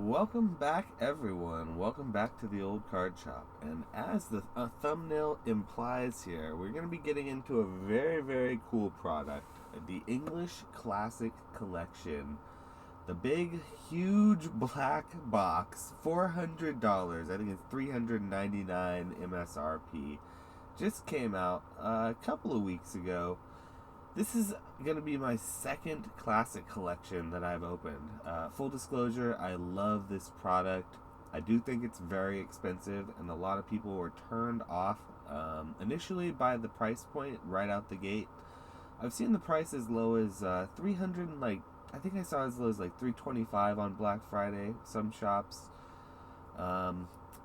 Welcome back, everyone. Welcome back to the old card shop. And as the thumbnail implies here, we're going to be getting into a very, very cool product, the English Classic Collection. The big, huge black box, $400. I think it's $399 MSRP. Just came out a couple of weeks ago. This is going to be my second classic collection that I've opened. Full disclosure, I love this product. I do think it's very expensive, and a lot of people were turned off initially by the price point right out the gate. I've seen the price as low as 300, I think I saw as low as like 325 on Black Friday. Some shops.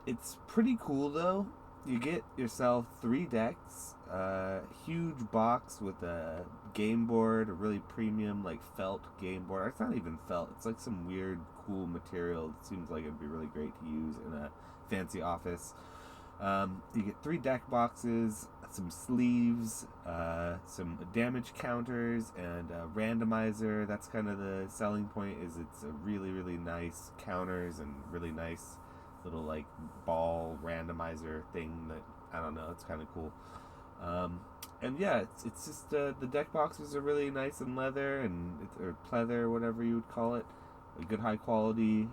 It's pretty cool though. You get yourself 3 decks, a huge box with a game board, a really premium like felt game board. It's not even felt, it's like some weird cool material. It seems like it'd be really great to use in a fancy office. You get 3 deck boxes, some sleeves, some damage counters, and a randomizer. That's kind of the selling point, is it's a really, really nice counters and really nice little like ball randomizer thing that, I don't know, it's kind of cool. And yeah, it's just the deck boxes are really nice and leather or pleather, whatever you would call it. A good high quality.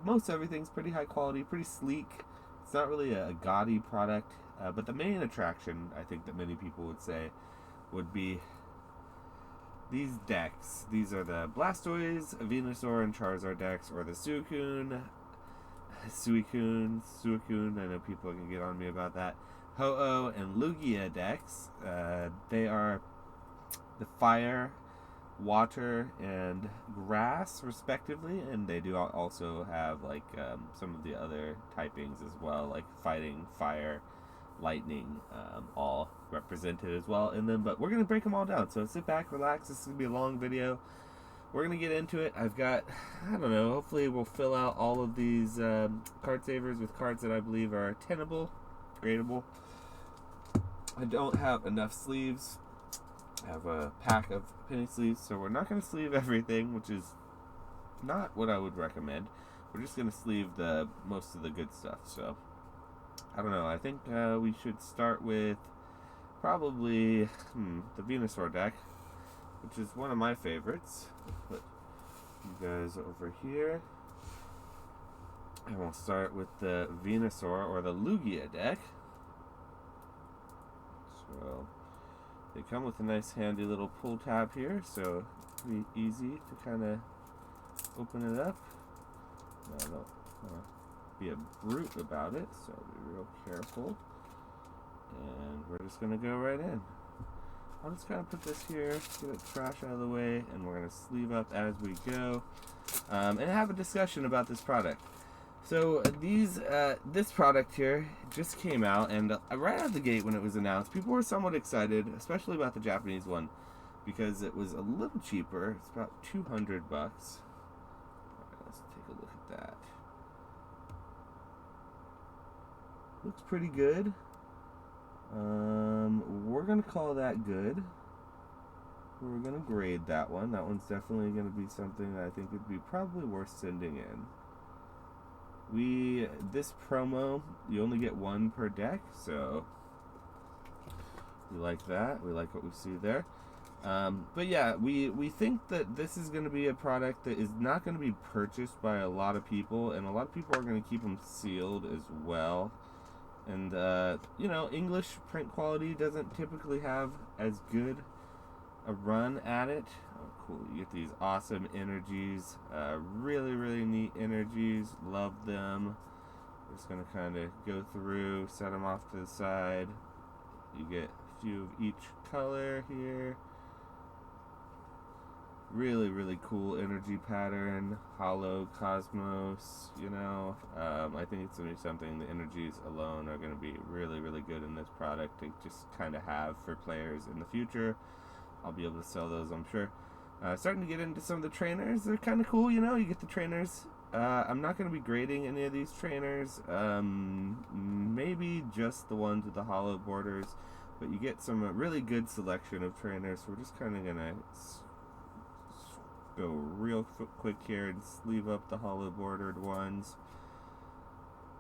Most everything's pretty high quality, pretty sleek. It's not really a gaudy product, but the main attraction, I think, that many people would say would be these decks. These are the Blastoise, Venusaur, and Charizard decks, or the Suicune, I know people can get on me about that. Ho-Oh and Lugia decks. They are the fire, water, and grass, respectively, and they do also have like some of the other typings as well, like fighting, fire, lightning, all represented as well in them. But we're gonna break them all down. So sit back, relax. This is gonna be a long video. We're going to get into it. I've got, I don't know, hopefully we'll fill out all of these card savers with cards that I believe are tenable, gradable. I don't have enough sleeves. I have a pack of penny sleeves, so we're not going to sleeve everything, which is not what I would recommend. We're just going to sleeve the most of the good stuff. So, I don't know. I think we should start with probably the Venusaur deck, which is one of my favorites. Put you guys over here. And we'll start with the Venusaur or the Lugia deck. So they come with a nice handy little pull tab here, so it'll be easy to kind of open it up. Now, I don't want to be a brute about it, so I'll be real careful. And we're just going to go right in. I'll just kind of put this here, get the trash out of the way, and we're going to sleeve up as we go, and have a discussion about this product. So this product here just came out, and right out of the gate when it was announced, people were somewhat excited, especially about the Japanese one, because it was a little cheaper. It's about $200. All right, let's take a look at that. Looks pretty good. We're gonna call that good. We're gonna grade that one. That one's definitely gonna be something that I think would be probably worth sending in. This promo, you only get 1 per deck, so we like that. We like what we see there. But yeah, we think that this is going to be a product that is not going to be purchased by a lot of people, and a lot of people are going to keep them sealed as well. And, English print quality doesn't typically have as good a run at it. Oh, cool. You get these awesome energies. Really, really neat energies. Love them. Just going to kind of go through, set them off to the side. You get a few of each color here. Really, really cool energy pattern. Hollow Cosmos, I think it's going to be something. The energies alone are going to be really, really good in this product to just kind of have for players in the future. I'll be able to sell those, I'm sure. Starting to get into some of the trainers. They're kind of cool, you get the trainers. I'm not going to be grading any of these trainers. Maybe just the ones with the hollow borders. But you get some really good selection of trainers. So we're just kind of going to go real quick here and sleeve up the hollow bordered ones.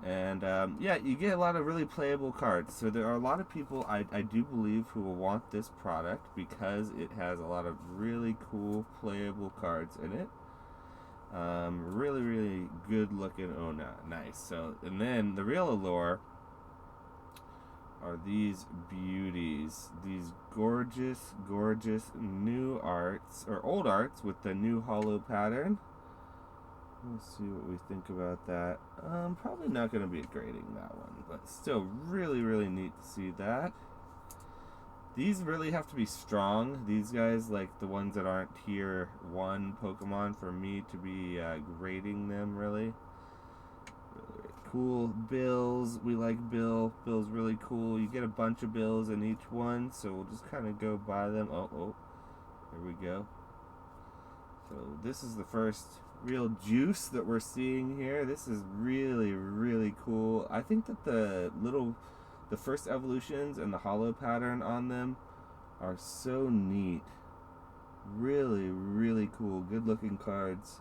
And yeah, you get a lot of really playable cards. So there are a lot of people, I do believe, who will want this product because it has a lot of really cool playable cards in it. Really, really good looking. Oh, no, nice. So, and then the real allure are these beauties. These gorgeous, gorgeous new arts, or old arts with the new hollow pattern. Let's see what we think about that. Probably not going to be grading that one, but still really, really neat to see that. These really have to be strong. These guys, like the ones that aren't tier 1 Pokemon, for me to be grading them, really. Really cool. Bills. We like Bill. Bill's really cool. You get a bunch of bills in each one, so we'll just kind of go by them. Oh, there we go. So this is the first real juice that we're seeing here. This is really, really cool. I think that the first evolutions and the hollow pattern on them are so neat. Really, really cool. Good looking cards.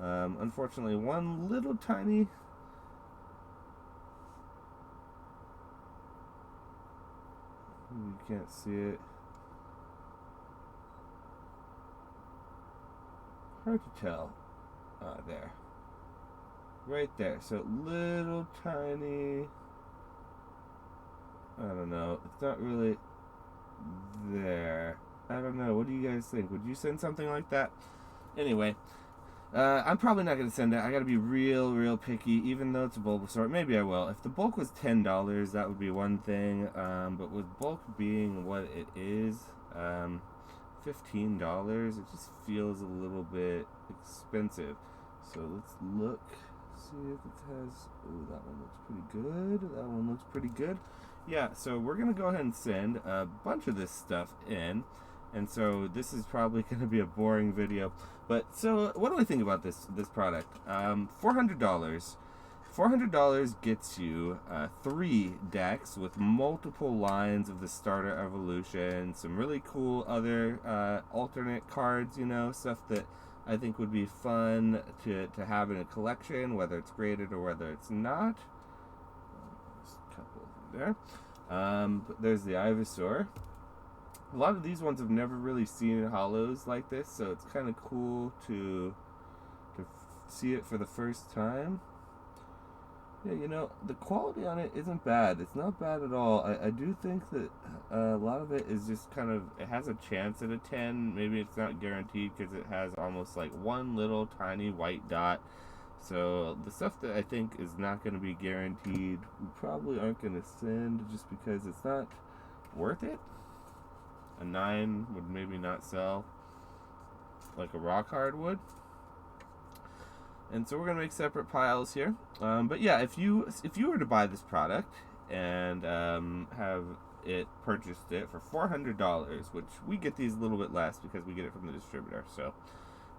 Unfortunately, one little tiny you can't see it. Hard to tell. There. Right there. So little tiny. I don't know. It's not really there. I don't know. What do you guys think? Would you send something like that? Anyway, I'm probably not going to send it. I got to be real, real picky, even though it's a Bulbasaur. Maybe I will. If the bulk was $10, that would be one thing. But with bulk being what it is, $15, it just feels a little bit expensive. So let's look, see if it has. Oh, that one looks pretty good. That one looks pretty good. Yeah, so we're going to go ahead and send a bunch of this stuff in. And so this is probably going to be a boring video. But so what do I think about this product? $400. $400 gets you 3 decks with multiple lines of the starter evolution. Some really cool other alternate cards, you know, stuff that I think would be fun to have in a collection, whether it's graded or whether it's not. There's a couple there. But there's the Ivysaur. A lot of these ones I've never really seen hollows like this, so it's kind of cool to see it for the first time. Yeah, you know, the quality on it isn't bad. It's not bad at all. I do think that a lot of it is just kind of, it has a chance at a 10. Maybe it's not guaranteed because it has almost like one little tiny white dot. So the stuff that I think is not going to be guaranteed, we probably aren't going to send just because it's not worth it. A 9 would maybe not sell like a rock hard would. And so we're gonna make separate piles here. But yeah, if you were to buy this product and have it purchased it for $400, which we get these a little bit less because we get it from the distributor, so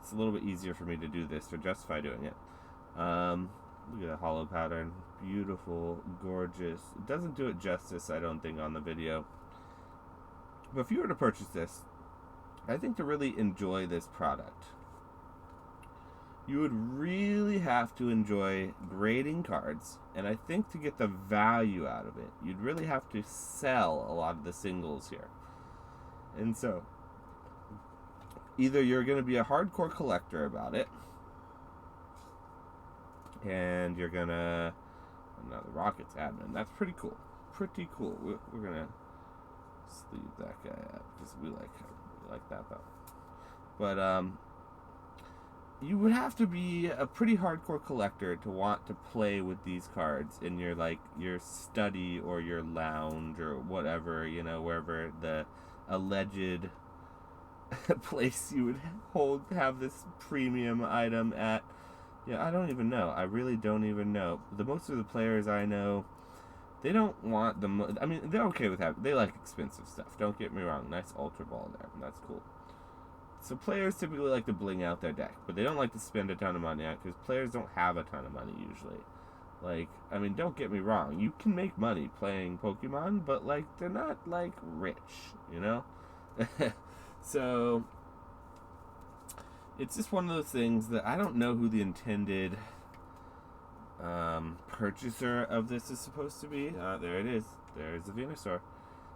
it's a little bit easier for me to do this to justify doing it. Look at the hollow pattern, beautiful, gorgeous. It doesn't do it justice, I don't think, on the video. But if you were to purchase this, I think to really enjoy this product, you would really have to enjoy grading cards, and I think to get the value out of it, you'd really have to sell a lot of the singles here. And so, either you're going to be a hardcore collector about it, and you're going to... Now the Rockets admin, that's pretty cool. Pretty cool. We're going to sleeve that guy up, because we like that though. But, you would have to be a pretty hardcore collector to want to play with these cards in your your study or your lounge or whatever, you know, wherever the alleged place you would have this premium item at. Yeah, I don't even know. I really don't even know. Most of the players I know, they don't want I mean, they're okay with that. They like expensive stuff. Don't get me wrong. Nice Ultra Ball there. That's cool. So players typically like to bling out their deck, but they don't like to spend a ton of money on it because players don't have a ton of money usually. Like, I mean, don't get me wrong. You can make money playing Pokemon, but, like, they're not, like, rich, you know? So, it's just one of those things that I don't know who the intended purchaser of this is supposed to be. There it is. There's the Venusaur.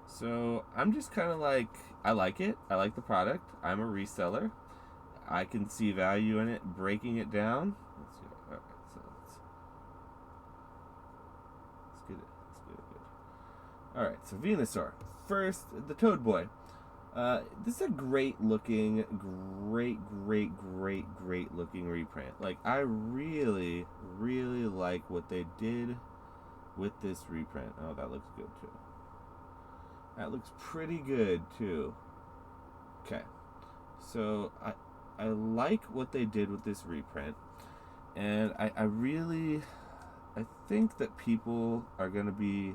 So I'm just kind of like, I like it. I like the product. I'm a reseller. I can see value in it. Breaking it down. Let's see. All right, so let's get it. Let's get it good. All right, so Venusaur. First, the Toad Boy. This is a great looking, great looking reprint. Like, I really, really like what they did with this reprint. Oh, that looks good too. That looks pretty good too. Okay, so I like what they did with this reprint, and I think that people are gonna be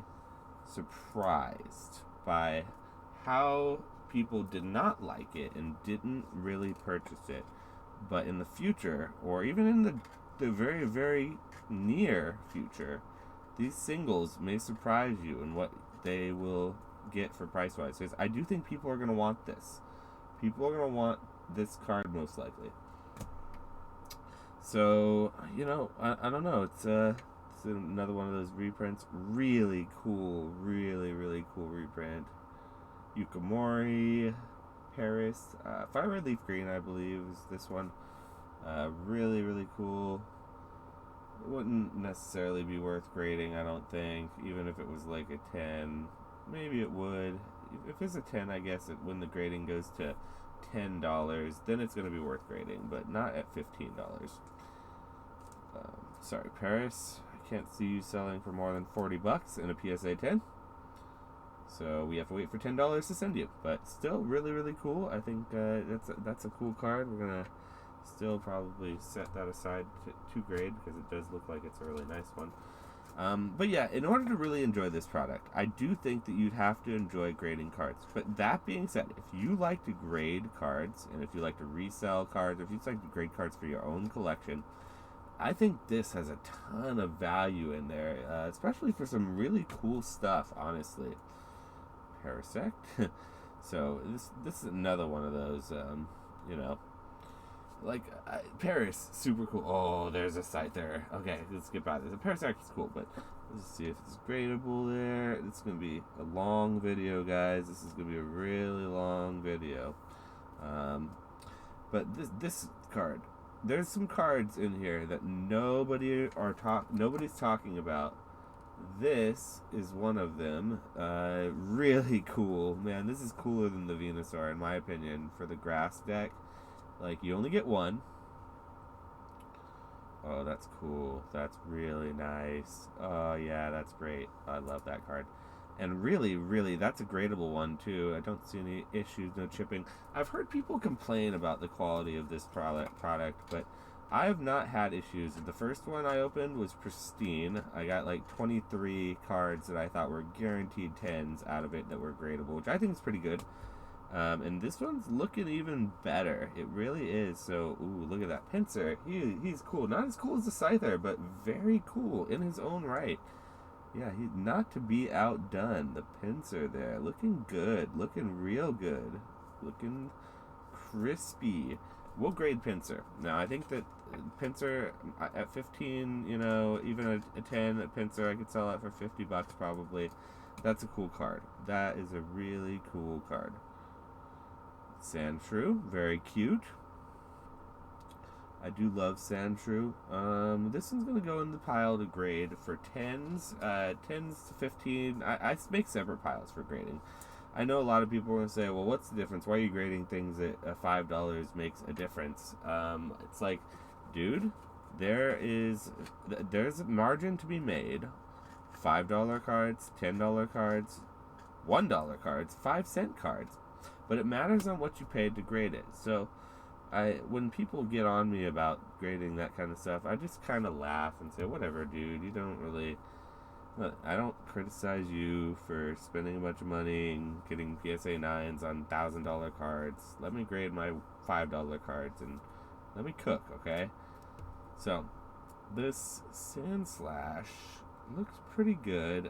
surprised by how people did not like it and didn't really purchase it, but in the future, or even in the very, very near future, these singles may surprise you in what they will get for price wise. Because I do think people are going to want this. People are going to want this card most likely. So, I don't know. It's another one of those reprints. Really cool, really cool reprint. Yukamori, Paris, Fire Red Leaf Green, I believe, is this one. Really cool. It wouldn't necessarily be worth grading, I don't think, even if it was like a 10. Maybe it would. If it's a 10, I guess when the grading goes to $10, then it's going to be worth grading, but not at $15. Sorry, Paris. I can't see you selling for more than $40 in a PSA 10. So we have to wait for $10 to send you, but still really cool. I think that's a cool card. We're gonna still probably set that aside to grade because it does look like it's a really nice one. But yeah, in order to really enjoy this product, I do think that you'd have to enjoy grading cards. But that being said, if you like to grade cards, and if you like to resell cards, or if you like to grade cards for your own collection, I think this has a ton of value in there, especially for some really cool stuff, honestly. Parasect. So this is another one of those, like Paris, super cool. Oh, there's a site there. Okay, let's get by this. The Parasect is cool, but let's see if it's gradable there. It's gonna be a long video, guys. This is gonna be a really long video. But this card, there's some cards in here that nobody's talking about. This is one of them. Really cool. Man, this is cooler than the Venusaur, in my opinion, for the grass deck. Like, you only get one. Oh, that's cool. That's really nice. Oh, yeah, that's great. I love that card. And really, that's a gradable one, too. I don't see any issues, no chipping. I've heard people complain about the quality of this product, but I have not had issues. The first one I opened was pristine. I got like 23 cards that I thought were guaranteed 10s out of it that were gradable, which I think is pretty good. And this one's looking even better. It really is. So, ooh, look at that. Pinsir, he's cool. Not as cool as the Scyther, but very cool in his own right. Yeah, he's not to be outdone. The Pinsir there. Looking good. Looking real good. Looking crispy. We'll grade Pinsir. Now, I think that Pinsir at 15, even a 10 at Pinsir, I could sell that for $50 probably. That's a cool card. That is a really cool card. Sandshrew, very cute. I do love Sandshrew. This one's gonna go in the pile to grade for 10s. 10s to 15. I make separate piles for grading. I know a lot of people are going to say, well, what's the difference? Why are you grading things at $5 makes a difference? It's like, dude, there's a margin to be made. $5 cards, $10 cards, $1 cards, 5-cent cards. But it matters on what you paid to grade it. So when people get on me about grading that kind of stuff, I just kind of laugh and say, whatever, dude, I don't criticize you for spending a bunch of money and getting PSA 9s on $1,000 cards. Let me grade my $5 cards and let me cook, okay? So, this Sandslash looks pretty good.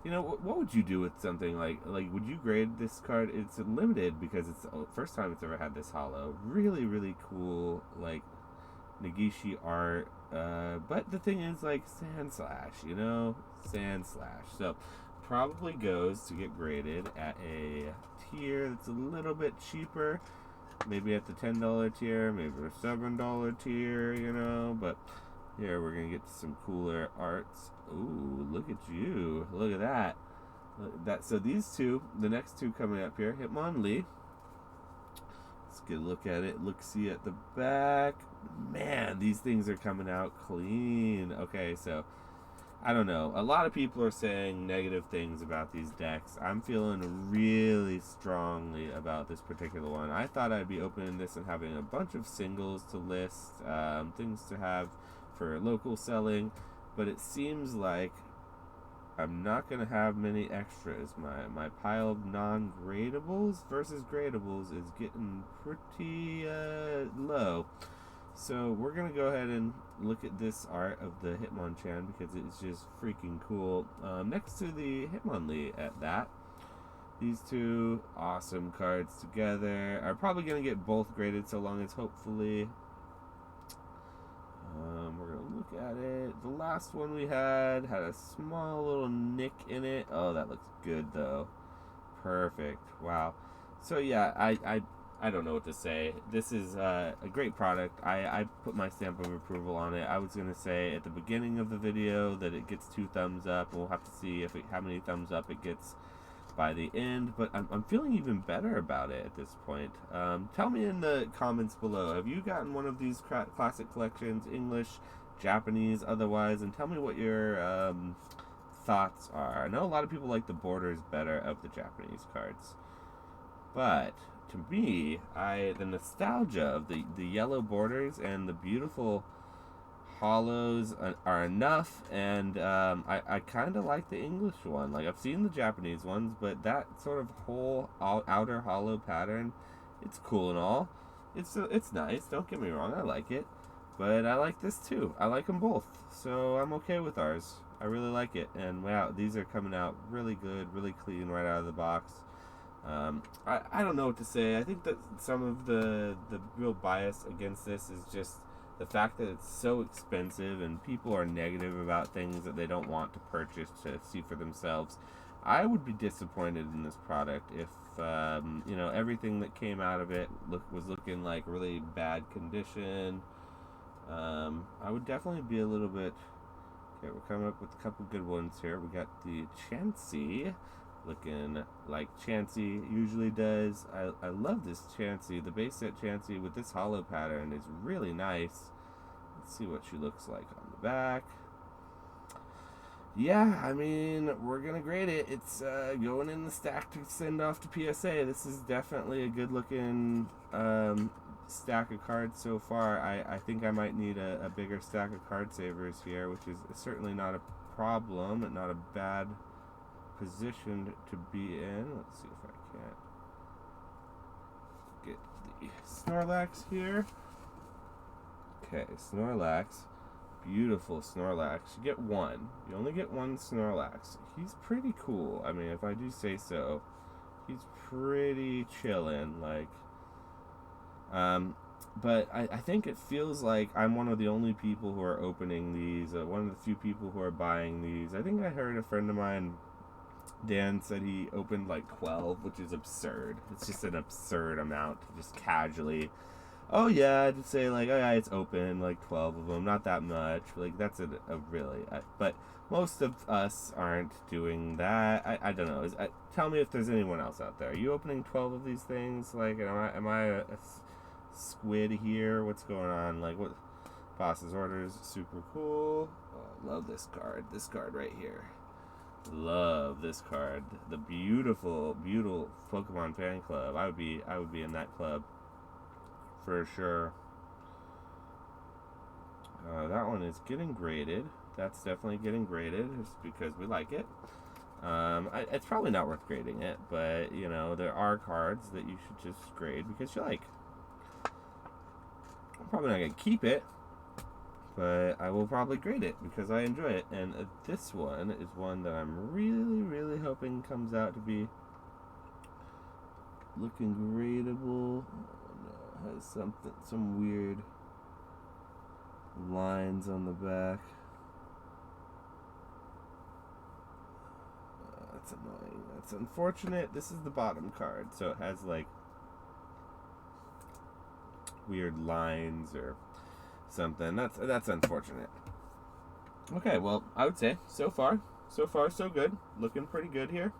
You know, what would you do with something like? Would you grade this card? It's limited because it's the first time it's ever had this holo. Really, really cool, like Nagishi art. But the thing is, like, Sand Slash, you know, Sand Slash. So probably goes to get graded at a tier that's a little bit cheaper. Maybe at the $10 tier, maybe a $7 tier, you know. But here we're gonna get to some cooler arts. Ooh, look at you! Look at that. So these two, the next two coming up here, Hitmonlee. Let's get a look at it. See at the back. Man, these things are coming out clean. Okay, so I don't know. A lot of people are saying negative things about these decks. I'm feeling really strongly about this particular one. I thought I'd be opening this and having a bunch of singles to list, things to have for local selling, but it seems like I'm not going to have many extras. My pile of non-gradables versus gradables is getting pretty low. So we're going to go ahead and look at this art of the Hitmonchan because it's just freaking cool. Next to the Hitmonlee at that. These two awesome cards together are probably going to get both graded so long as hopefully... we're going to look at it. The last one we had a small little nick in it. Oh, that looks good though. Perfect. Wow. So yeah, I don't know what to say. This is a great product. I put my stamp of approval on it. I was going to say at the beginning of the video that it gets 2 thumbs up. We'll have to see how many thumbs up it gets by the end. But I'm feeling even better about it at this point. Tell me in the comments below. Have you gotten one of these classic collections, English, Japanese, otherwise? And tell me what your thoughts are. I know a lot of people like the borders better of the Japanese cards. But... to me, the nostalgia of the yellow borders and the beautiful hollows are enough, and I kind of like the English one. Like, I've seen the Japanese ones, but that sort of whole outer hollow pattern, it's cool and all. It's nice, don't get me wrong, I like it. But I like this too. I like them both, so I'm okay with ours. I really like it, and wow, these are coming out really good, really clean right out of the box. I don't know what to say. I think that some of the real bias against this is just the fact that it's so expensive and people are negative about things that they don't want to purchase to see for themselves. I would be disappointed in this product if everything that came out of it was looking like really bad condition. I would definitely be a little bit... Okay, we're coming up with a couple good ones here. We got the Chansey, looking like Chansey usually does. I love this Chansey. The base set Chansey with this hollow pattern is really nice. Let's see what she looks like on the back. Yeah, I mean, we're going to grade it. It's going in the stack to send off to PSA. This is definitely a good looking stack of cards so far. I think I might need a bigger stack of card savers here, which is certainly not a problem, not a bad position to be in. Let's see if I can't get the Snorlax here. Okay, Snorlax. Beautiful Snorlax. You get one. You only get one Snorlax. He's pretty cool. I mean, if I do say so. He's pretty chillin', like... but I think it feels like I'm one of the only people who are opening these, one of the few people who are buying these. I think I heard a friend of mine, Dan, said he opened like 12, which is absurd. It's just an absurd amount, just casually. Oh yeah, I'd say like, oh yeah, it's open, like 12 of them, not that much. Like, that's a really... but most of us aren't doing that. I don't know. Tell me if there's anyone else out there. Are you opening 12 of these things? Like, am I a squid here? What's going on? Like, what? Boss's Orders, super cool. Oh, love this card. This card right here. Love this card. The beautiful, beautiful Pokemon fan club. I would be in that club for sure. That one is getting graded. That's definitely getting graded just because we like it. It's probably not worth grading it, but you know, there are cards that you should just grade because you like. I'm probably not gonna keep it, but I will probably grade it because I enjoy it. And this one is one that I'm really, really hoping comes out to be looking gradable. Oh no, it has some weird lines on the back. That's annoying. That's unfortunate. This is the bottom card, so it has like weird lines or something. That's unfortunate. Okay, well, I would say so far so good. Looking pretty good here.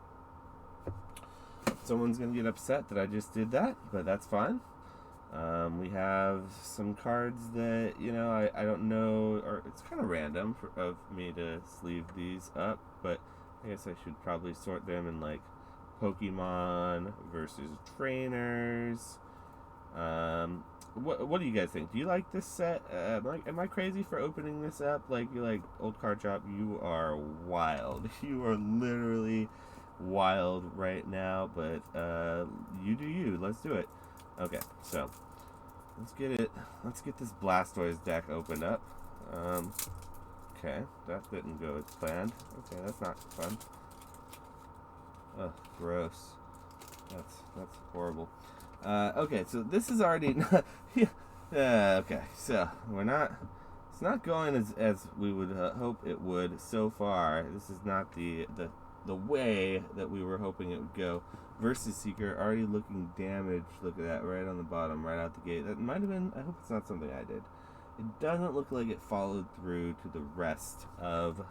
Someone's gonna get upset that I just did that, but that's fine. We have some cards that, you know, I don't know, or it's kind of random of me to sleeve these up, but I guess I should probably sort them in like Pokemon versus trainers. What do you guys think? Do you like this set? Am I crazy for opening this up? Like, you're like, Old Card Shop, you are wild. You are literally wild right now, but you do you. Let's do it. Okay, so let's get this Blastoise deck opened up. Okay, that didn't go as planned. Okay, that's not fun. Ugh, gross. That's horrible. Okay, so this is already not, okay, so it's not going as we would hope it would so far. This is not the way that we were hoping it would go. Versus Seeker already looking damaged. Look at that, right on the bottom, right out the gate. That might have been, I hope it's not something I did. It doesn't look like it followed through to the rest of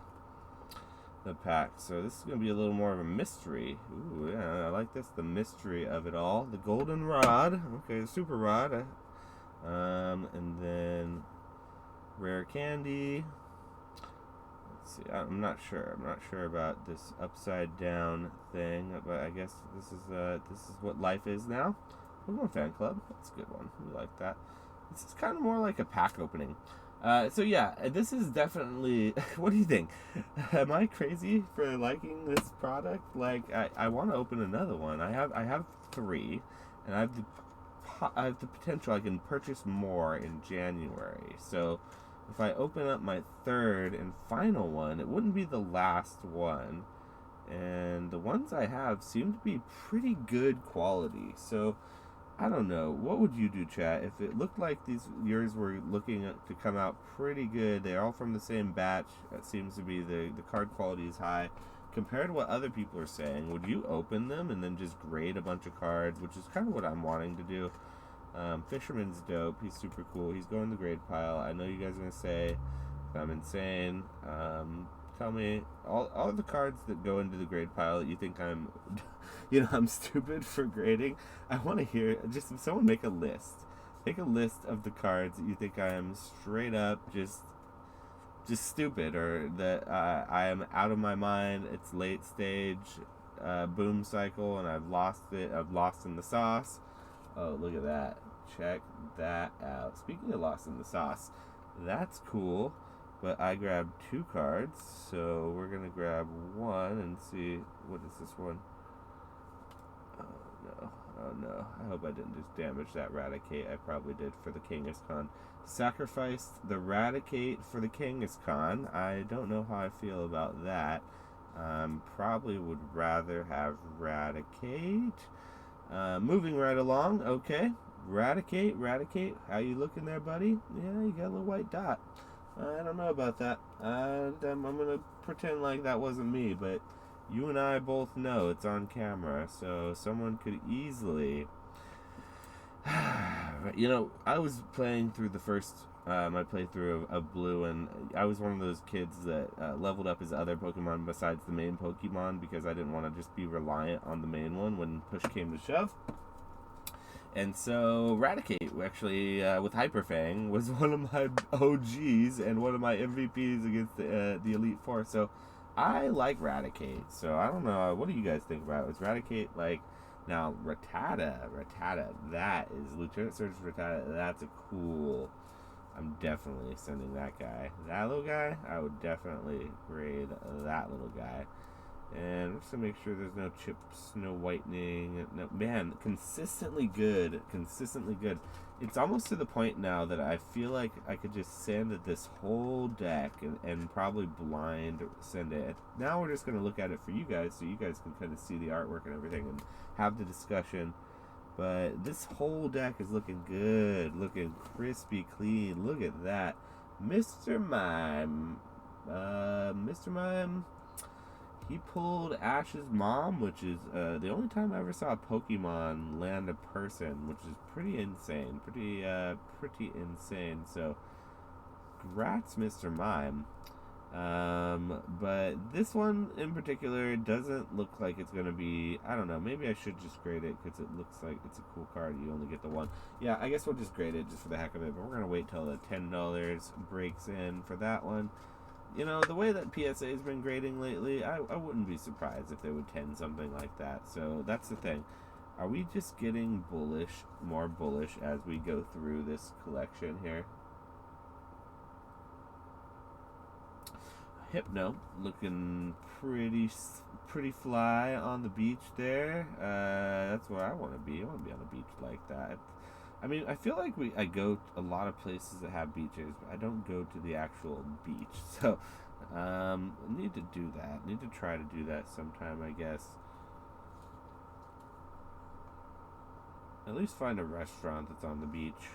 the pack. So this is going to be a little more of a mystery. Ooh, yeah, I like this, the mystery of it all. The Golden Rod, okay, the Super Rod. And then Rare Candy. Let's see, I'm not sure about this upside down thing, but I guess this is what life is now. Pokemon Fan Club, that's a good one. We like that. This is kind of more like a pack opening. So yeah, this is definitely. What do you think? Am I crazy for liking this product? Like, I want to open another one. I have 3, and I have the potential. I can purchase more in January. So if I open up my 3rd and final one, it wouldn't be the last one. And the ones I have seem to be pretty good quality. So I don't know. What would you do, chat? If it looked like yours were looking to come out pretty good, they're all from the same batch. It seems to be the card quality is high. Compared to what other people are saying, would you open them and then just grade a bunch of cards, which is kind of what I'm wanting to do? Fisherman's dope. He's super cool. He's going to the grade pile. I know you guys are going to say I'm insane. Tell me all the cards that go into the grade pile that you think I'm I'm stupid for grading. I want to hear, just someone make a list. Make a list of the cards that you think I am straight up just stupid, or that I am out of my mind. It's late stage boom cycle and I've lost it. I've lost in the sauce. Oh, look at that. Check that out. Speaking of lost in the sauce, that's cool. But I grabbed 2 cards, so we're going to grab one and see, what is this one? Oh no, I hope I didn't just damage that Raticate. I probably did for the Kangaskhan. Sacrificed the Raticate for the Kangaskhan. I don't know how I feel about that. Probably would rather have Raticate. Moving right along, okay. Raticate, how you looking there, buddy? Yeah, you got a little white dot. I don't know about that. I'm going to pretend like that wasn't me, but you and I both know it's on camera, so someone could easily. I was playing through the first my playthrough of Blue, and I was one of those kids that leveled up his other Pokemon besides the main Pokemon because I didn't want to just be reliant on the main one when push came to shove. And so Raticate, actually, with Hyper Fang, was one of my OGs and one of my MVPs against the Elite Four. So I like Raticate. So I don't know. What do you guys think about it? Is Raticate like... Now, Rattata, that is... Lieutenant Surgeon Rattata, that's a cool... I'm definitely sending that guy. That little guy, I would definitely grade that little guy. And just to make sure there's no chips, no whitening. No, man, consistently good. It's almost to the point now that I feel like I could just send this whole deck and probably blind send it. Now we're just going to look at it for you guys so you guys can kind of see the artwork and everything and have the discussion. But this whole deck is looking good, looking crispy clean. Look at that. Mr. Mime. Mr. Mime, he pulled Ash's mom, which is the only time I ever saw a Pokemon land a person, which is pretty insane. Pretty insane. So, congrats, Mr. Mime. But this one in particular doesn't look like it's gonna be. I don't know. Maybe I should just grade it because it looks like it's a cool card. You only get the one. Yeah, I guess we'll just grade it just for the heck of it. But we're gonna wait till the $10 breaks in for that one. You know, the way that PSA has been grading lately, I wouldn't be surprised if they would 10 something like that. So that's the thing. Are we just getting bullish, more bullish as we go through this collection here? Hypno looking pretty fly on the beach there. That's where I want to be. I want to be on a beach like that. I mean, I feel like I go a lot of places that have beaches, but I don't go to the actual beach. So, need to do that. Need to try to do that sometime, I guess. At least find a restaurant that's on the beach.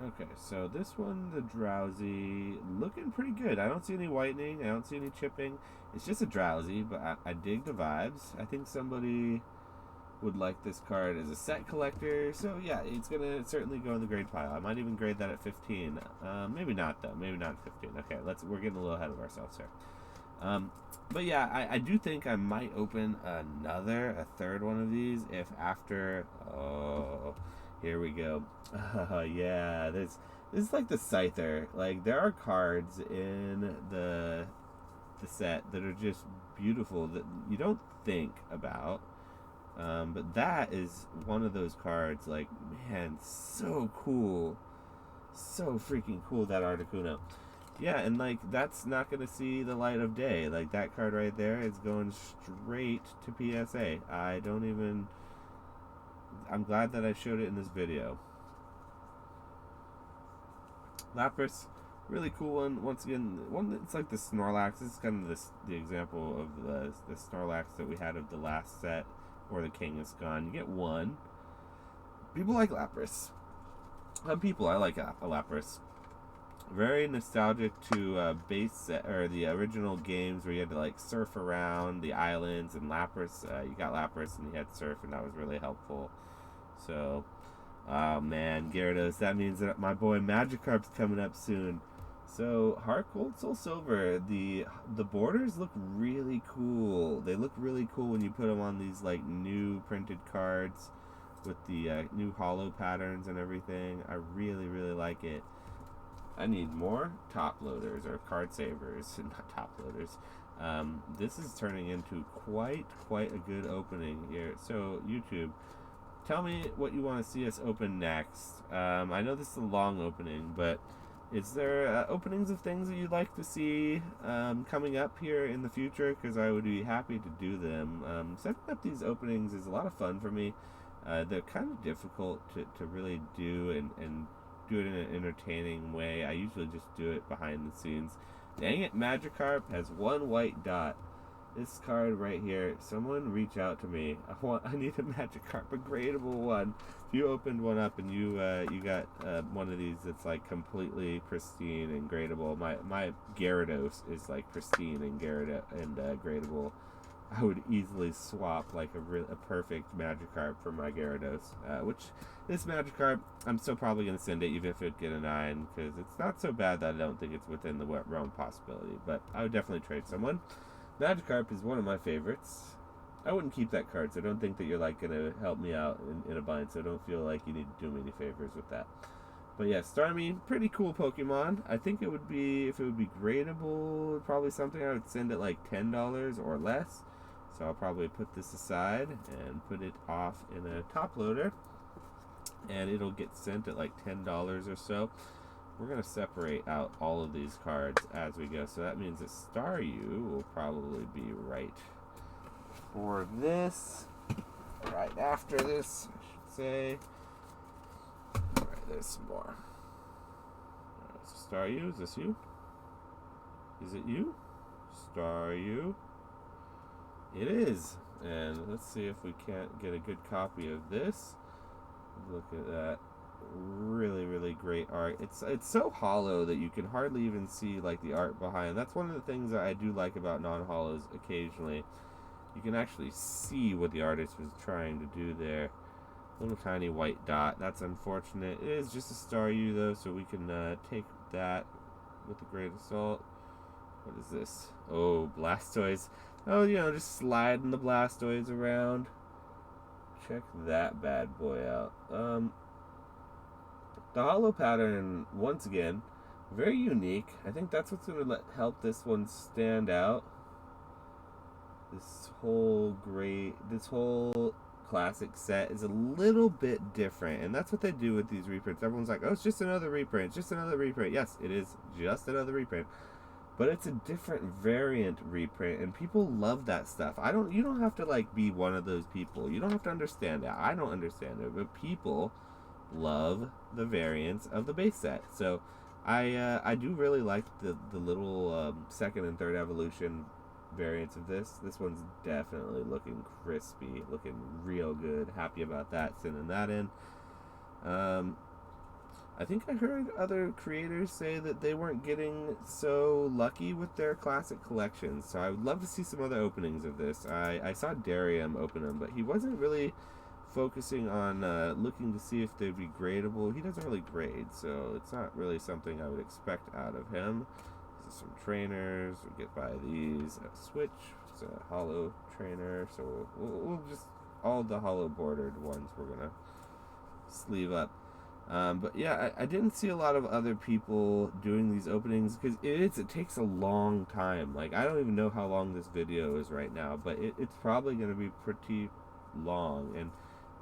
Okay, so this one, the Drowsy, looking pretty good. I don't see any whitening. I don't see any chipping. It's just a Drowsy, but I dig the vibes. I think somebody would like this card as a set collector. So yeah, it's going to certainly go in the grade pile. I might even grade that at 15. Maybe not, though. Maybe not 15. Okay, we're getting a little ahead of ourselves here. But yeah, I do think I might open a third one of these if after... Oh... Here we go. Yeah, this is like the Scyther. Like, there are cards in the set that are just beautiful that you don't think about. But that is one of those cards, like, man, so cool. So freaking cool, that Articuno. Yeah, and, like, that's not going to see the light of day. Like, that card right there is going straight to PSA. I'm glad that I showed it in this video. Lapras, really cool one. Once again, one that's like the Snorlax. This is kind of the example of the Snorlax that we had of the last set, where the king is gone. You get one. People like Lapras. Some people, I like a Lapras. Very nostalgic to base set, or the original games where you had to like surf around the islands, and Lapras, you got Lapras and you had surf, and that was really helpful. So, oh man, Gyarados, that means that my boy Magikarp's coming up soon. So, Heart Gold, Soul Silver, the borders look really cool. They look really cool when you put them on these like new printed cards with the new hollow patterns and everything. I really, really like it. I need more top loaders or card savers, not top loaders. This is turning into quite a good opening here. So, YouTube, tell me what you want to see us open next. I know this is a long opening, but is there openings of things that you'd like to see coming up here in the future? Because I would be happy to do them. Setting up these openings is a lot of fun for me. They're kind of difficult to really do and do it in an entertaining way. I usually just do it behind the scenes. Dang it, Magikarp has one white dot. This card right here, someone reach out to me. I need a Magikarp, a gradable one. If you opened one up and you got one of these that's like completely pristine and gradable, my Gyarados is like pristine and gradable. I would easily swap like a perfect Magikarp for my Gyarados. Which this Magikarp, I'm still probably gonna send it even if it get a 9, because it's not so bad that I don't think it's within the realm possibility. But I would definitely trade someone. Magikarp is one of my favorites. I wouldn't keep that card, so don't think that you're like gonna help me out in a bind, so don't feel like you need to do me any favors with that. But yeah, Starmie, pretty cool Pokemon. I think it would be, if it would be gradable, probably something I would send at like $10 or less. So I'll probably put this aside and put it off in a top loader, and it'll get sent at like $10 or so. We're going to separate out all of these cards as we go. So that means that Staryu will probably be right for this. right after this, I should say. Alright, there's some more. Star you? Is this you? Is it you? Star you? It is. And let's see if we can't get a good copy of this. Look at that. Really, really great art. It's so hollow that you can hardly even see like the art behind. That's one of the things that I do like about non-hollows occasionally. You can actually see what the artist was trying to do there. Little tiny white dot. That's unfortunate. It is just a Star U though, so we can take that with a grain of salt. What is this? Oh, Blastoise. Oh, just sliding the Blastoise around. Check that bad boy out. The hollow pattern, once again, very unique. I think that's what's going to help this one stand out. This whole classic set is a little bit different, and that's what they do with these reprints. Everyone's like, oh, it's just another reprint, it's just another reprint. Yes, it is just another reprint, but it's a different variant reprint, and people love that stuff. You don't have to like be one of those people. You don't have to understand it. I don't understand it, but people love the variants of the base set. So I do really like the little second and third evolution variants of this. This one's definitely looking crispy, looking real good. Happy about that, sending that in. I think I heard other creators say that they weren't getting so lucky with their classic collections, so I would love to see some other openings of this. I saw Darium open them, but he wasn't really focusing on looking to see if they'd be gradable. He doesn't really grade, so it's not really something I would expect out of him. These are some trainers. We get by these. A Switch. It's a hollow trainer, so we'll just all the hollow bordered ones we're gonna sleeve up. But yeah, I didn't see a lot of other people doing these openings because it takes a long time. Like, I don't even know how long this video is right now, but it's probably going to be pretty long. And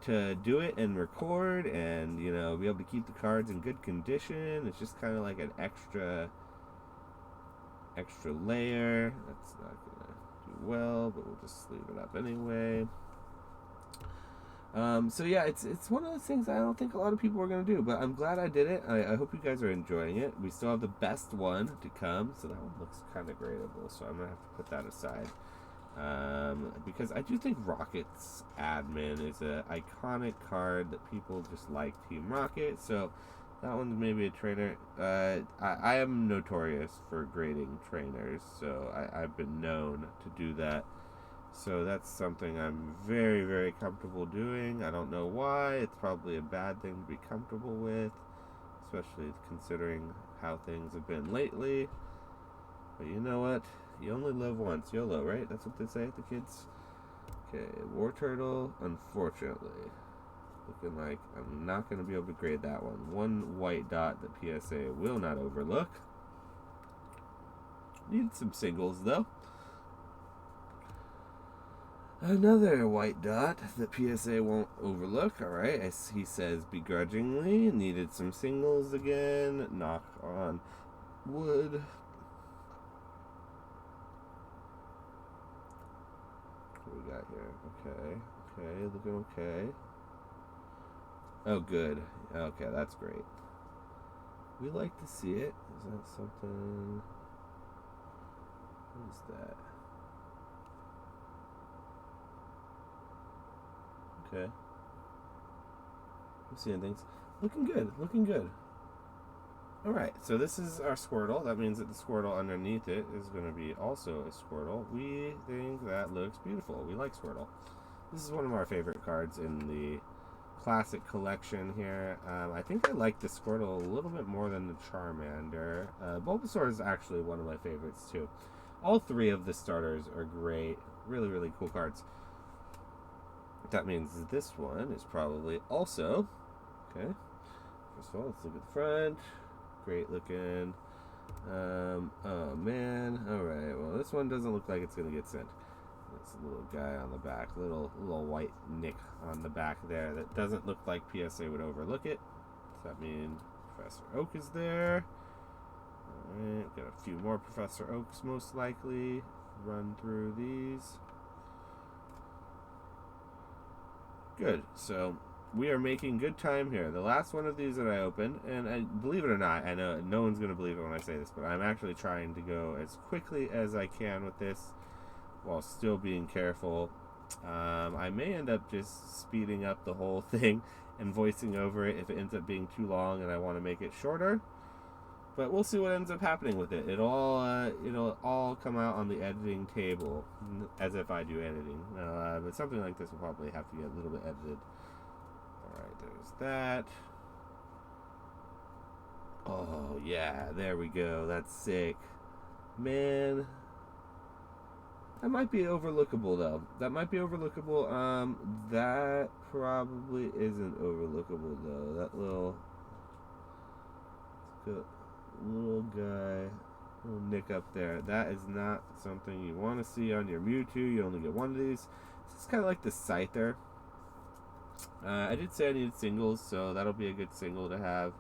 to do it and record and, be able to keep the cards in good condition, it's just kind of like an extra layer. That's not going to do well, but we'll just sleeve it up anyway. So yeah, it's one of those things I don't think a lot of people are going to do, but I'm glad I did it. I hope you guys are enjoying it. We still have the best one to come, so that one looks kind of gradable, so I'm going to have to put that aside. Because I do think Rocket's admin is an iconic card that people just like Team Rocket, so that one's maybe a trainer. I am notorious for grading trainers, so I've been known to do that. So that's something I'm very, very comfortable doing. I don't know why. It's probably a bad thing to be comfortable with, especially considering how things have been lately. But you know what? You only live once. YOLO, right? That's what they say, the kids. Okay, War Turtle, unfortunately. Looking like I'm not going to be able to grade that one. One white dot that PSA will not overlook. Need some singles, though. Another white dot that PSA won't overlook. Alright, he says begrudgingly. Needed some singles again. Knock on wood. What we got here? Okay, looking okay. Oh, good. Okay, that's great. We like to see it. Is that something? What is that? Okay. I'm seeing things. Looking good. Alright, so this is our Squirtle. That means that the Squirtle underneath it is going to be also a Squirtle. We think that looks beautiful. We like Squirtle. This is one of our favorite cards in the classic collection here. I think I like the Squirtle a little bit more than the Charmander. Bulbasaur is actually one of my favorites too. All three of the starters are great. Really, really cool cards. That means this one is probably also okay. First of all, let's look at the front. Great looking. Oh man. Alright, well this one doesn't look like it's gonna get sent. That's a little guy on the back, little white nick on the back there. That doesn't look like PSA would overlook it. Does that mean Professor Oak is there? Alright, got a few more Professor Oaks most likely. Run through these. Good. So we are making good time here. The last one of these that I opened, and believe it or not, I know no one's going to believe it when I say this, but I'm actually trying to go as quickly as I can with this while still being careful. I may end up just speeding up the whole thing and voicing over it if it ends up being too long and I want to make it shorter. But we'll see what ends up happening with it. It'll all come out on the editing table, as if I do editing. But something like this will probably have to get a little bit edited. Alright, there's that. Oh, yeah, there we go. That's sick. Man. That might be overlookable, though. That might be overlookable. That probably isn't overlookable, though. That little guy, little nick up there. That is not something you want to see on your Mewtwo. You only get one of these. It's kind of like the Scyther. I did say I needed singles, so that'll be a good single to have.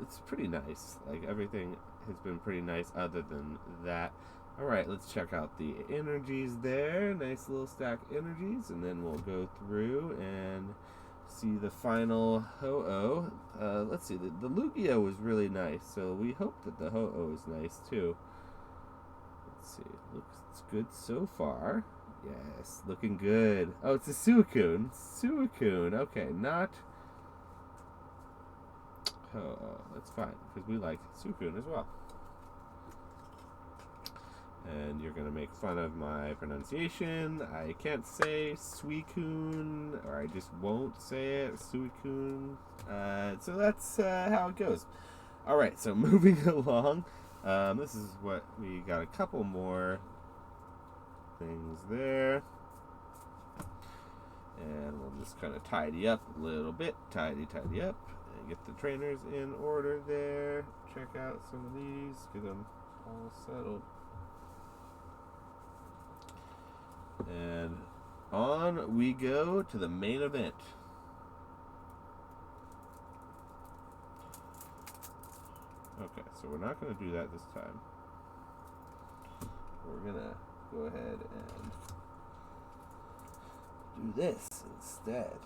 It's pretty nice. Like, everything has been pretty nice other than that. Alright, let's check out the energies there. Nice little stack of energies, and then we'll go through and see the final Ho-Oh. Let's see, the Lugia was really nice, so we hope that the Ho-Oh is nice too. Let's see, looks good so far. Yes, looking good. Oh, it's a Suicune. Suicune, okay, not Ho-Oh. That's fine, because we like Suicune as well. And you're going to make fun of my pronunciation. I can't say Suicune, or I just won't say it, Suicune. So that's how it goes. Alright, so moving along. This is what we got, a couple more things there. And we'll just kind of tidy up a little bit. Tidy up. And get the trainers in order there. Check out some of these. Get them all settled. And on we go to the main event. Okay, so we're not going to do that this time. We're going to go ahead and do this instead.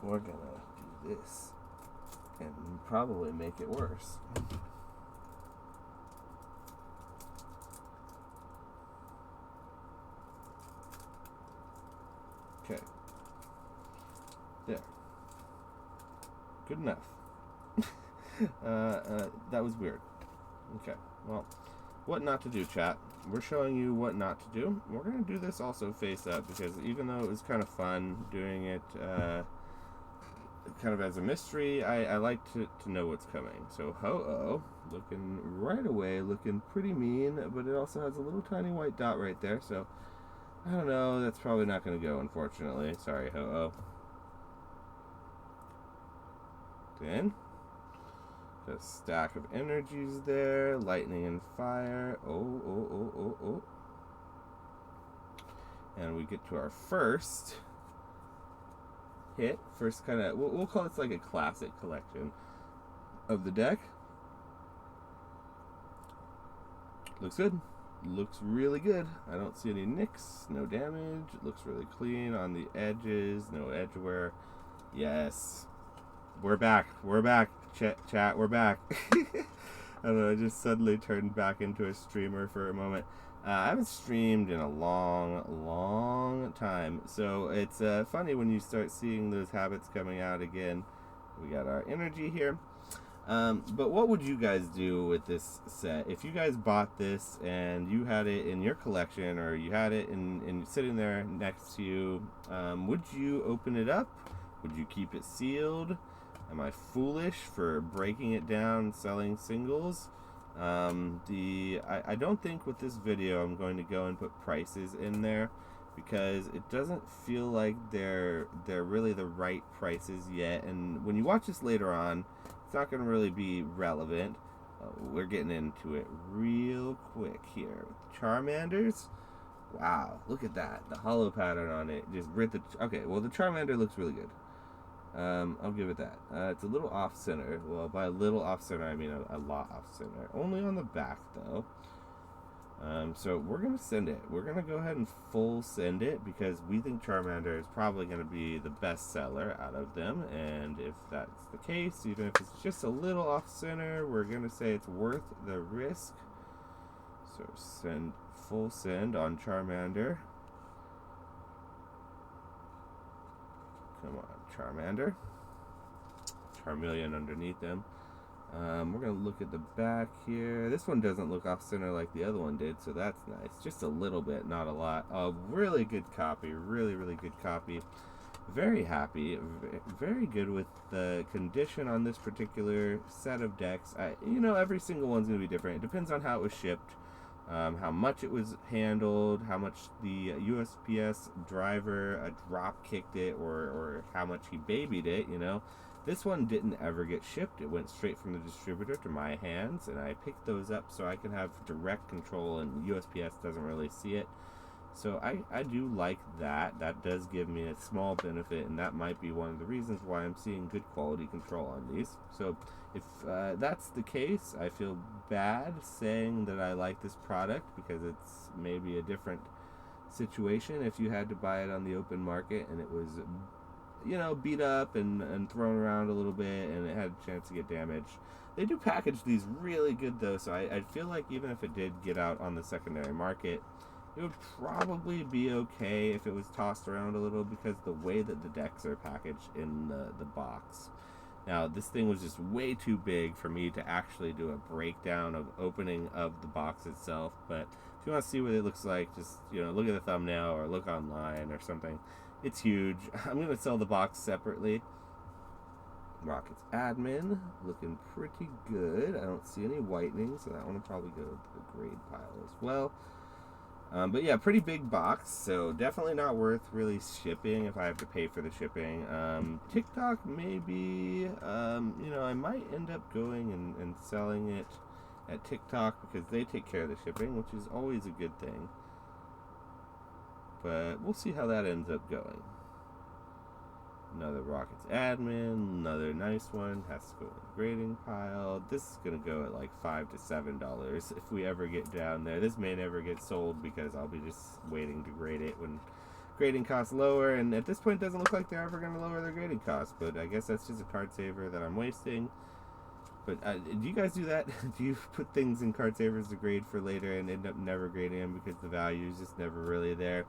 We're going to do this. And probably make it worse. Okay. There. Good enough. That was weird. Okay. Well, what not to do, chat. We're showing you what not to do. We're going to do this also face up, because even though it was kind of fun doing it kind of as a mystery, I like to know what's coming. So Ho-Oh, looking right away, looking pretty mean, but it also has a little tiny white dot right there, so I don't know, that's probably not going to go, unfortunately. Sorry, Ho-Oh. Then, a stack of energies there, lightning and fire. Oh. And we get to our first hit. First kind of, we'll call this like a classic collection of the deck. Looks good. Looks really good. I don't see any nicks, no damage. It looks really clean on the edges, no edge wear. Yes. We're back. Chat, we're back. I don't know, I just suddenly turned back into a streamer for a moment. I haven't streamed in a long time, so it's funny when you start seeing those habits coming out again. We got our energy here. But what would you guys do with this set? If you guys bought this and you had it in your collection, or you had it in sitting there next to you, would you open it up? Would you keep it sealed? Am I foolish for breaking it down, selling singles? I don't think with this video I'm going to go and put prices in there, because it doesn't feel like they're really the right prices yet. And when you watch this later on, it's not going to really be relevant. We're getting into it real quick here. Charmanders. Wow, look at that. The hollow pattern on it. Just okay, well, the Charmander looks really good. I'll give it that. It's a little off center. Well, by a little off center, I mean a lot off center. Only on the back though. So we're gonna send it. We're gonna go ahead and full send it because we think Charmander is probably gonna be the best seller out of them. And if that's the case, even if it's just a little off center, we're gonna say it's worth the risk. So send full send on Charmander. Come on, Charmander. Charmeleon underneath them. We're going to look at the back here. This one doesn't look off center like the other one did, so that's nice. Just a little bit, not a lot. Really good copy. Really, really good copy. Very happy. Very good with the condition on this particular set of decks. Every single one's going to be different. It depends on how it was shipped, how much it was handled, how much the USPS driver drop kicked it, or how much he babied it, This one didn't ever get shipped. It went straight from the distributor to my hands, and I picked those up so I can have direct control, and USPS doesn't really see it. So I do like that. That does give me a small benefit, and that might be one of the reasons why I'm seeing good quality control on these. So if that's the case, I feel bad saying that I like this product because it's maybe a different situation if you had to buy it on the open market and it was beat up and thrown around a little bit and it had a chance to get damaged. They do package these really good though, so I feel like even if it did get out on the secondary market, it would probably be okay if it was tossed around a little because the way that the decks are packaged in the box. Now, this thing was just way too big for me to actually do a breakdown of opening of the box itself, but if you want to see what it looks like, just, look at the thumbnail or look online or something. It's huge. I'm going to sell the box separately. Rockets admin, looking pretty good. I don't see any whitening, so that one will probably go to the grade pile as well. But yeah, pretty big box, so definitely not worth really shipping if I have to pay for the shipping. TikTok, maybe, I might end up going and selling it at TikTok because they take care of the shipping, which is always a good thing. But we'll see how that ends up going. Another Rockets admin, another nice one, has to go in the grading pile. This is going to go at like $5 to $7 if we ever get down there. This may never get sold because I'll be just waiting to grade it when grading costs lower, and at this point it doesn't look like they're ever going to lower their grading costs, but I guess that's just a card saver that I'm wasting. But do you guys do that? Do you put things in card savers to grade for later and end up never grading them because the value is just never really there?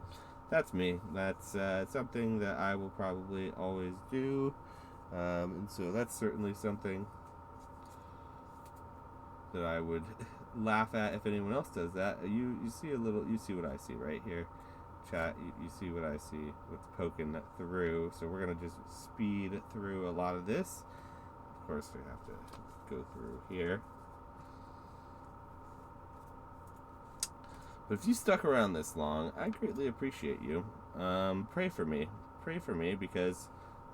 That's me. That's something that I will probably always do, and so that's certainly something that I would laugh at if anyone else does that. You see what I see right here, chat. You see what I see, what's poking through. So we're gonna just speed through a lot of this. Of course, we have to go through here. But if you stuck around this long, I greatly appreciate you. Pray for me. Pray for me because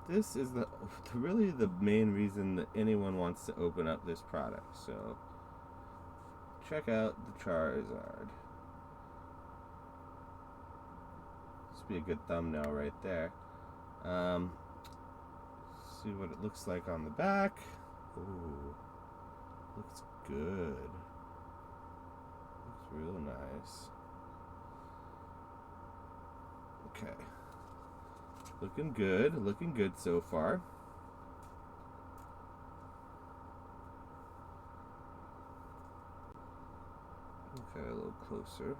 this is really the main reason that anyone wants to open up this product. So check out the Charizard. This would be a good thumbnail right there. See what it looks like on the back. Ooh, looks good. Real nice. Okay. Looking good so far. Okay, a little closer.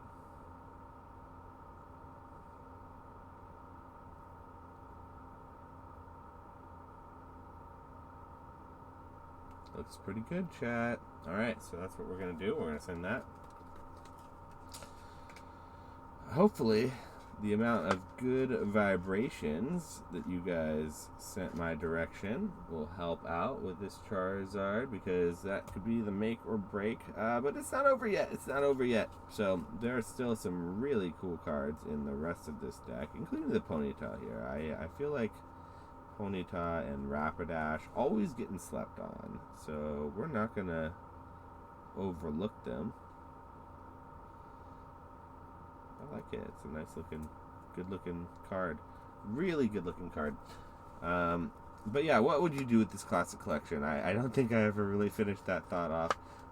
Looks pretty good, chat. Alright, so that's what we're going to do. We're going to send that. Hopefully, the amount of good vibrations that you guys sent my direction will help out with this Charizard, because that could be the make or break. But it's not over yet. It's not over yet. So there are still some really cool cards in the rest of this deck, including the Ponyta here. I feel like Ponyta and Rapidash always getting slept on, so we're not going to overlook them. I like it. It's a nice looking, good looking card. Really good looking card. But yeah, what would you do with this classic collection? I don't think I ever really finished that thought off.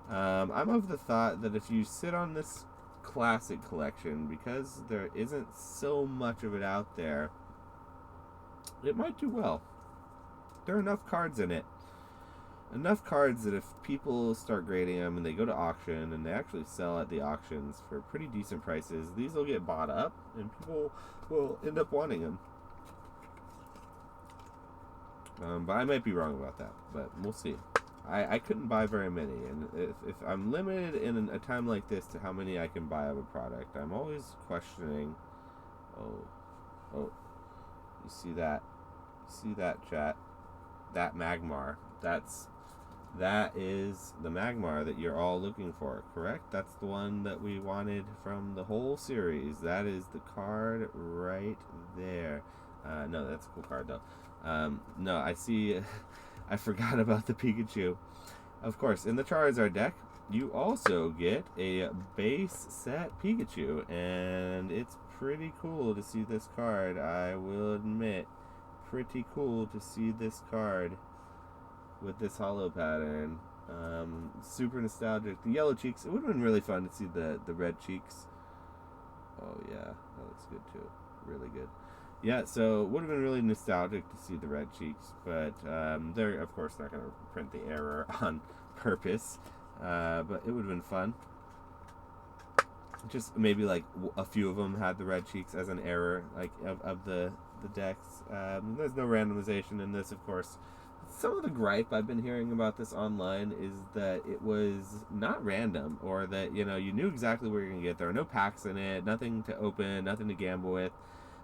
I'm of the thought that if you sit on this classic collection, because there isn't so much of it out there, it might do well. There are enough cards in it. Enough cards that if people start grading them and they go to auction and they actually sell at the auctions for pretty decent prices, these will get bought up and people will end up wanting them. But I might be wrong about that, but we'll see. I couldn't buy very many, and if I'm limited in a time like this to how many I can buy of a product, I'm always questioning. Oh, you see that? See that, chat? That Magmar. That is the Magmar that you're all looking for, correct? That's the one that we wanted from the whole series. That is the card right there. No, that's a cool card though. No, I see. I forgot about the Pikachu. Of course, in the Charizard deck, you also get a base set Pikachu, and it's pretty cool to see this card. I will admit, pretty cool to see this card with this hollow pattern. Super nostalgic. The yellow cheeks. It would have been really fun to see the red cheeks. Oh yeah, that looks good too. Really good. Yeah, so it would have been really nostalgic to see the red cheeks, but they're of course not going to print the error on purpose. But it would have been fun. Just maybe like a few of them had the red cheeks as an error, like of the decks. There's no randomization in this, of course. Some of the gripe I've been hearing about this online is that it was not random, or that you knew exactly where you're gonna get. There are no packs in it, nothing to open, nothing to gamble with.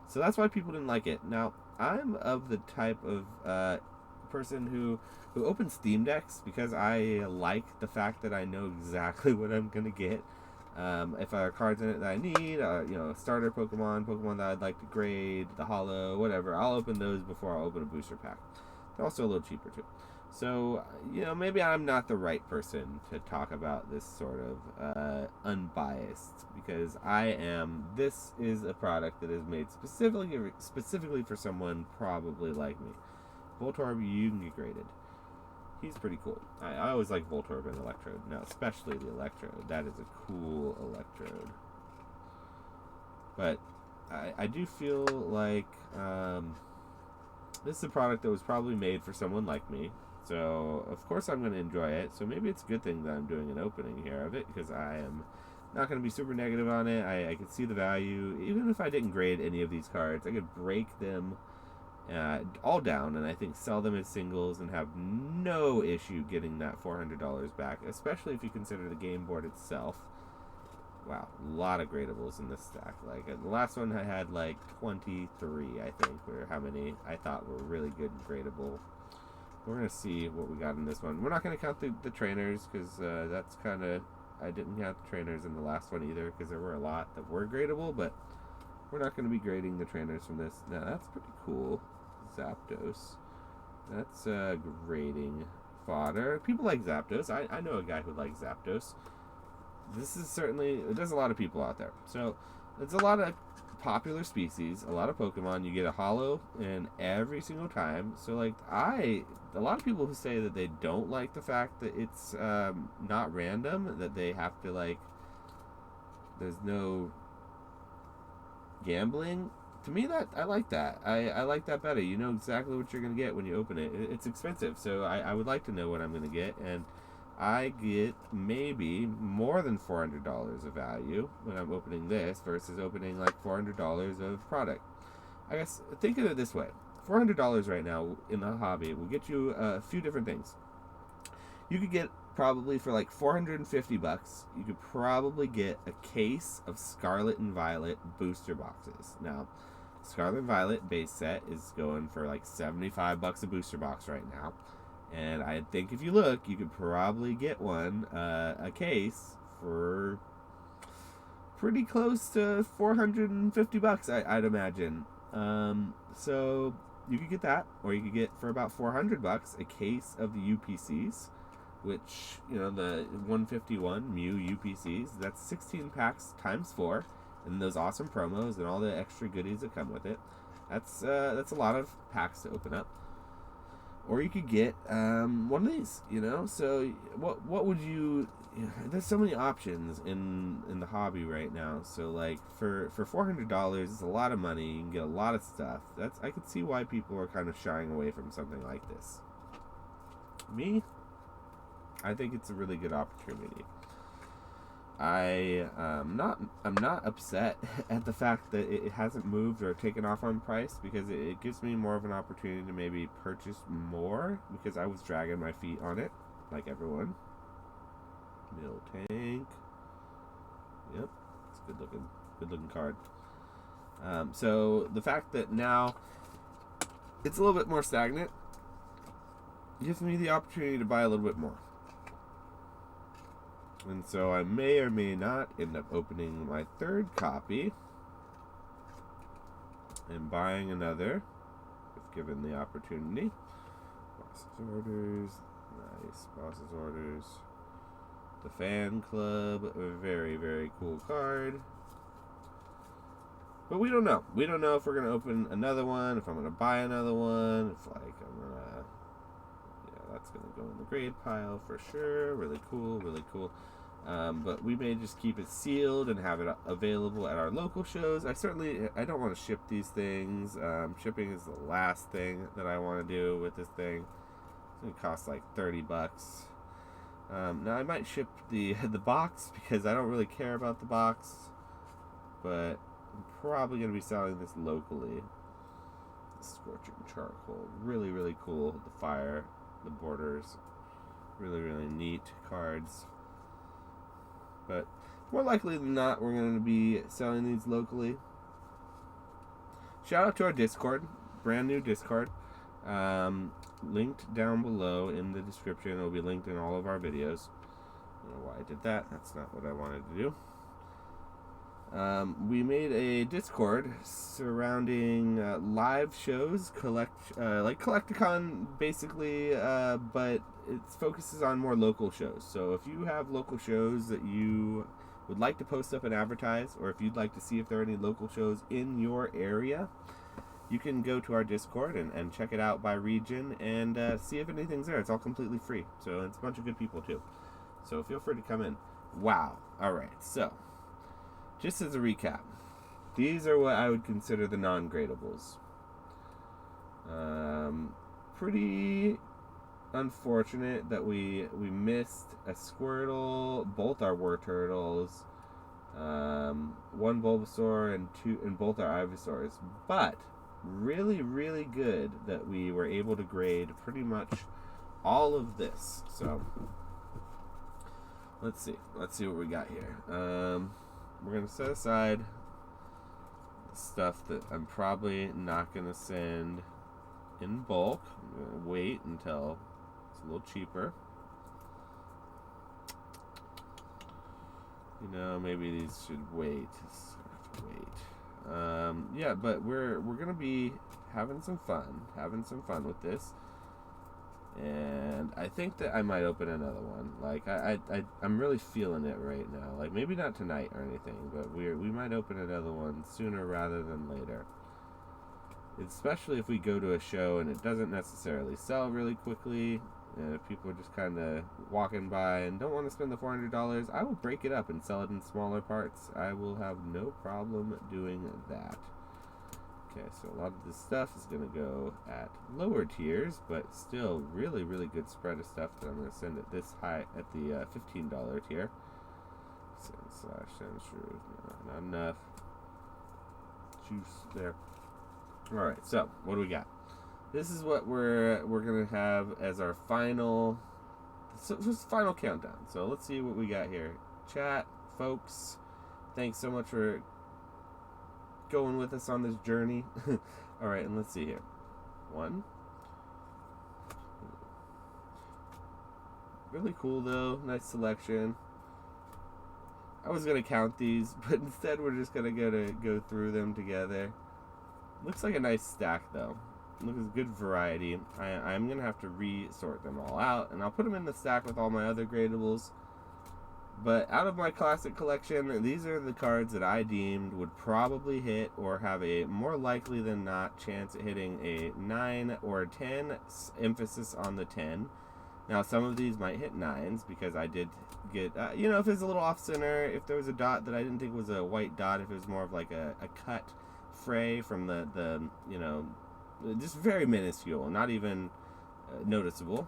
So that's why people didn't like it. Now, I'm of the type of person who opens Steam decks because I like the fact that I know exactly what I'm gonna get. If there are cards in it that I need, starter Pokemon that I'd like to grade, the holo, whatever, I'll open those before I open a booster pack. They're also a little cheaper too. So, maybe I'm not the right person to talk about this sort of unbiased, because this is a product that is made specifically for someone probably like me. Voltorb, you can get graded. He's pretty cool. I always like Voltorb and Electrode. Now, especially the Electrode. That is a cool Electrode. But I do feel like this is a product that was probably made for someone like me. So, of course I'm going to enjoy it. So maybe it's a good thing that I'm doing an opening here of it, because I am not going to be super negative on it. I can see the value. Even if I didn't grade any of these cards, I could break them all down and I think sell them as singles and have no issue getting that $400 back, especially if you consider the game board itself. Wow, a lot of gradables in this stack. Like the last one I had like 23, I think, or how many I thought were really good and gradable. We're going to see what we got in this one. We're not going to count the trainers, because that's kind of... I didn't count the trainers in the last one either, because there were a lot that were gradable, but we're not going to be grading the trainers from this. Now, that's pretty cool. Zapdos. That's grading fodder. People like Zapdos. I know a guy who likes Zapdos. This is certainly... There's a lot of people out there. So, it's a lot of popular species, a lot of Pokemon. You get a holo in every single time. So, like, a lot of people who say that they don't like the fact that it's not random, that they have to, like, there's no gambling. To me, that I like that. I like that better. You know exactly what you're going to get when you open it. It's expensive, so I would like to know what I'm going to get, and I get maybe more than $400 of value when I'm opening this versus opening like $400 of product. I guess think of it this way. $400 right now in the hobby will get you a few different things. You could get probably for like $450, you could probably get a case of Scarlet and Violet booster boxes. Now, Scarlet and Violet base set is going for like $75 a booster box right now. And I think if you look, you could probably get a case for pretty close to $450, I'd imagine. So you could get that, or you could get for about $400 a case of the UPCs, which, the 151 Mew UPCs, that's 16 packs times 4, and those awesome promos and all the extra goodies that come with it. That's a lot of packs to open up. or you could get one of these. So what would you? There's so many options in the hobby right now. So like for $400, it's a lot of money. You can get a lot of stuff. I could see why people are kind of shying away from something like this. Me, I think it's a really good opportunity. I'm not upset at the fact that it hasn't moved or taken off on price, because it gives me more of an opportunity to maybe purchase more, because I was dragging my feet on it like everyone. Mill tank. Yep, it's a good looking card. So the fact that now it's a little bit more stagnant gives me the opportunity to buy a little bit more. And so I may or may not end up opening my third copy and buying another if given the opportunity. Boss's orders. Nice. Boss's orders. The fan club. A very, very cool card. But we don't know. We don't know if we're going to open another one, if I'm going to buy another one, if like I'm going to... that's going to go in the grade pile for sure. Really cool, really cool. But we may just keep it sealed and have it available at our local shows. I don't want to ship these things. Shipping is the last thing that I want to do with this thing. It's going to cost like $30. Now I might ship the box, because I don't really care about the box. But I'm probably going to be selling this locally. Scorching charcoal. Really, really cool. The fire. The borders, really, really neat cards. But more likely than not, we're going to be selling these locally. Shout out to our Discord, brand new Discord, linked down below in the description. It'll be linked in all of our videos. I don't know why I did that. That's not what I wanted to do. We made a Discord surrounding live shows, like Collecticon basically, but it focuses on more local shows. So if you have local shows that you would like to post up and advertise, or if you'd like to see if there are any local shows in your area, you can go to our Discord and check it out by region and see if anything's there. It's all completely free, so it's a bunch of good people too. So feel free to come in. Wow. All right, so just as a recap, these are what I would consider the non-gradables. Pretty unfortunate that we missed a Squirtle, both our War Turtles, one Bulbasaur, and both our Ivysaurs. But really, really good that we were able to grade pretty much all of this. So let's see what we got here. We're going to set aside the stuff that I'm probably not going to send in bulk. I'm going to wait until it's a little cheaper. Maybe these should wait. Yeah, but we're going to be having some fun with this. And I think that I might open another one. Like I'm really feeling it right now. Like maybe not tonight or anything, but we might open another one sooner rather than later. Especially if we go to a show and it doesn't necessarily sell really quickly, and if people are just kind of walking by and don't want to spend the $400, I will break it up and sell it in smaller parts. I will have no problem doing that. Okay, so a lot of this stuff is going to go at lower tiers, but still really, really good spread of stuff that I'm going to send at this high, at the $15 tier. Send shrews, no, not enough. Juice there. Alright, so what do we got? This is what we're going to have as our final countdown. So let's see what we got here. Chat, folks, thanks so much for going with us on this journey. All right, and let's see here. 1. Really cool though, nice selection. I was gonna count these, but instead we're just gonna go through them together. Looks like a nice stack though. Looks like good variety. I'm gonna have to re-sort them all out, and I'll put them in the stack with all my other gradables. But out of my classic collection, these are the cards that I deemed would probably hit or have a more likely than not chance at hitting a 9 or a 10, emphasis on the 10. Now, some of these might hit 9s because I did get, if it's a little off center, if there was a dot that I didn't think was a white dot, if it was more of like a cut fray from the just very minuscule, not even noticeable,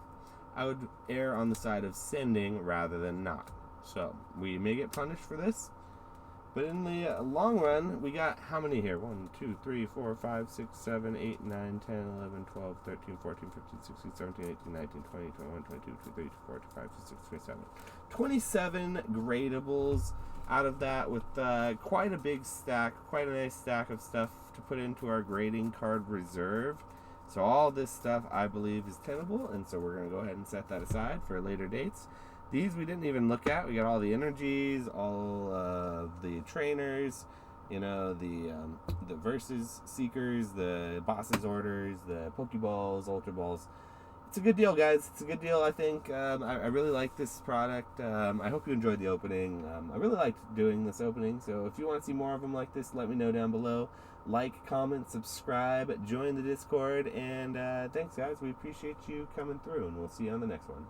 I would err on the side of sending rather than not. So, we may get punished for this. But in the long run, we got how many here? 1, 2, 3, 4, 5, 6, 7, 8, 9, 10, 11, 12, 13, 14, 15, 16, 17, 18, 19, 20, 21, 22, 23, 24, 25, 26, 27. 27 gradables out of that with quite a big stack, quite a nice stack of stuff to put into our grading card reserve. So all this stuff, I believe, is tenable, and so we're going to go ahead and set that aside for later dates. These we didn't even look at. We got all the energies, all the trainers, the versus seekers, the bosses orders, the Pokeballs, Ultra Balls. It's a good deal, guys. It's a good deal, I think. I really like this product. I hope you enjoyed the opening. I really liked doing this opening, so if you want to see more of them like this, let me know down below. Like, comment, subscribe, join the Discord, and thanks, guys. We appreciate you coming through, and we'll see you on the next one.